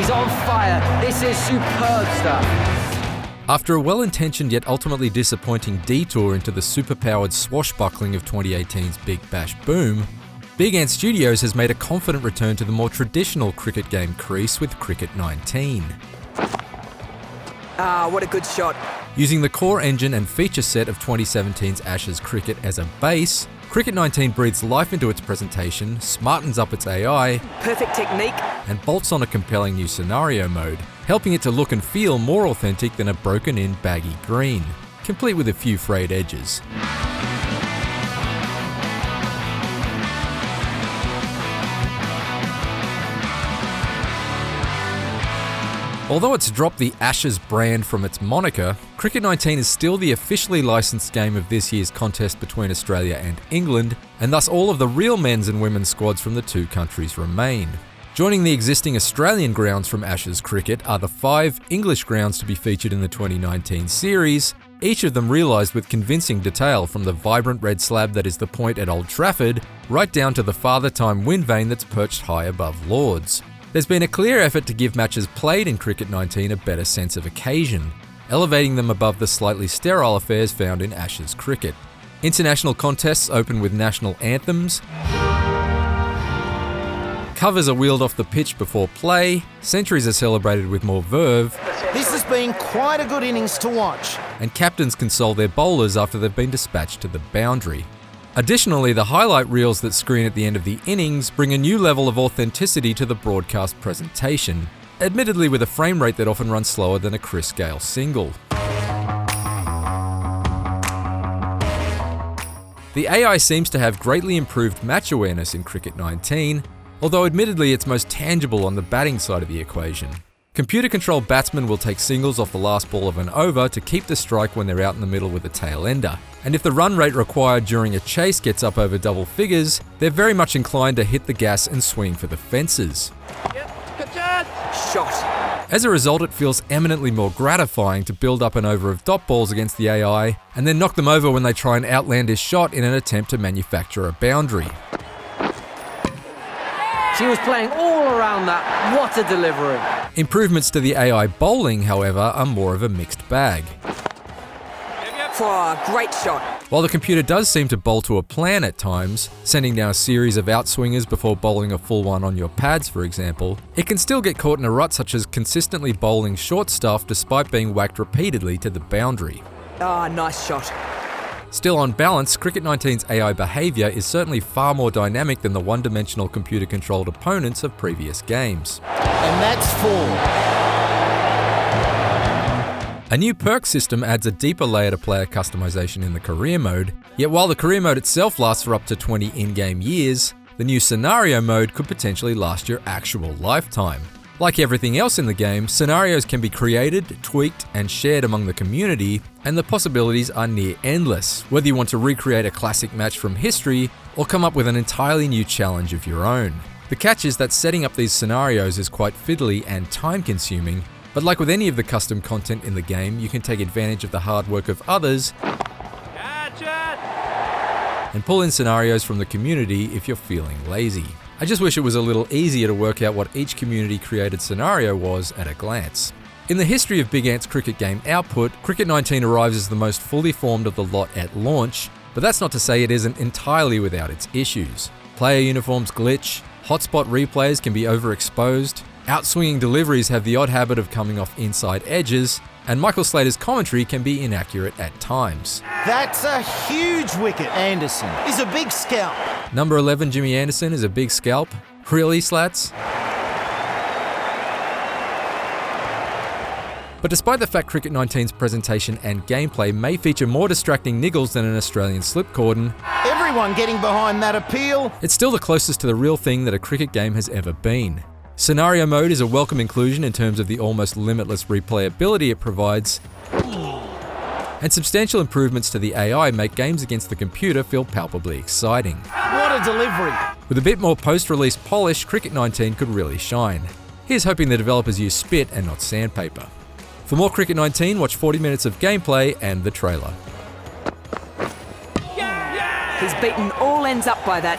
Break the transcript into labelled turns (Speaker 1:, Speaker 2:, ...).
Speaker 1: He's on fire. This is superb stuff.
Speaker 2: After a well-intentioned yet ultimately disappointing detour into the superpowered swashbuckling of 2018's Big Bash boom, Big Ant Studios has made a confident return to the more traditional cricket game crease with Cricket 19.
Speaker 3: What a good shot.
Speaker 2: Using the core engine and feature set of 2017's Ashes cricket as a base, Cricket 19 breathes life into its presentation, smartens up its AI,
Speaker 3: Perfect technique.
Speaker 2: and bolts on a compelling new scenario mode, helping it to look and feel more authentic than a broken-in baggy green, complete with a few frayed edges. Although it's dropped the Ashes brand from its moniker, Cricket 19 is still the officially licensed game of this year's contest between Australia and England, and thus all of the real men's and women's squads from the two countries remain. Joining the existing Australian grounds from Ashes cricket are the 5 English grounds to be featured in the 2019 series, each of them realised with convincing detail, from the vibrant red slab that is the Point at Old Trafford, right down to the Father Time wind vane that's perched high above Lords. There's been a clear effort to give matches played in Cricket 19 a better sense of occasion, elevating them above the slightly sterile affairs found in Ashes cricket. International contests open with national anthems, covers are wheeled off the pitch before play, centuries are celebrated with more verve,
Speaker 4: This has been quite a good innings to watch.
Speaker 2: and captains console their bowlers after they've been dispatched to the boundary. Additionally, the highlight reels that screen at the end of the innings bring a new level of authenticity to the broadcast presentation, admittedly with a frame rate that often runs slower than a Chris Gayle single. The AI seems to have greatly improved match awareness in Cricket 19, although admittedly it's most tangible on the batting side of the equation. Computer-controlled batsmen will take singles off the last ball of an over to keep the strike when they're out in the middle with a tail-ender. And if the run rate required during a chase gets up over double figures, they're very much inclined to hit the gas and swing for the fences.
Speaker 3: Shot.
Speaker 2: As a result, it feels eminently more gratifying to build up an over of dot balls against the AI and then knock them over when they try an outlandish shot in an attempt to manufacture a boundary.
Speaker 1: She was playing all around that. What a delivery.
Speaker 2: Improvements to the AI bowling, however, are more of a mixed bag.
Speaker 3: Great shot.
Speaker 2: While the computer does seem to bowl to a plan at times, sending down a series of outswingers before bowling a full one on your pads, for example, it can still get caught in a rut, such as consistently bowling short stuff despite being whacked repeatedly to the boundary.
Speaker 3: Nice shot.
Speaker 2: Still, on balance, Cricket 19's AI behaviour is certainly far more dynamic than the one-dimensional computer-controlled opponents of previous games.
Speaker 4: And that's 4.
Speaker 2: A new perk system adds a deeper layer to player customization in the career mode, yet while the career mode itself lasts for up to 20 in-game years, the new scenario mode could potentially last your actual lifetime. Like everything else in the game, scenarios can be created, tweaked, and shared among the community, and the possibilities are near endless, whether you want to recreate a classic match from history or come up with an entirely new challenge of your own. The catch is that setting up these scenarios is quite fiddly and time-consuming, but like with any of the custom content in the game, you can take advantage of the hard work of others and pull in scenarios from the community if you're feeling lazy. I just wish it was a little easier to work out what each community-created scenario was at a glance. In the history of Big Ant's cricket game output, Cricket 19 arrives as the most fully formed of the lot at launch, but that's not to say it isn't entirely without its issues. Player uniforms glitch, hotspot replays can be overexposed, outswinging deliveries have the odd habit of coming off inside edges, and Michael Slater's commentary can be inaccurate at times.
Speaker 4: That's a huge wicket. Anderson is a big scalp.
Speaker 2: Number 11 Jimmy Anderson is a big scalp? Really, Slats? But despite the fact Cricket 19's presentation and gameplay may feature more distracting niggles than an Australian slip cordon,
Speaker 4: Everyone getting behind that appeal.
Speaker 2: it's still the closest to the real thing that a cricket game has ever been. Scenario mode is a welcome inclusion in terms of the almost limitless replayability it provides, and substantial improvements to the AI make games against the computer feel palpably exciting.
Speaker 4: What a delivery.
Speaker 2: With a bit more post-release polish, Cricket 19 could really shine. Here's hoping the developers use spit and not sandpaper. For more Cricket 19, watch 40 minutes of gameplay and the trailer.
Speaker 3: He's beaten all ends up by that.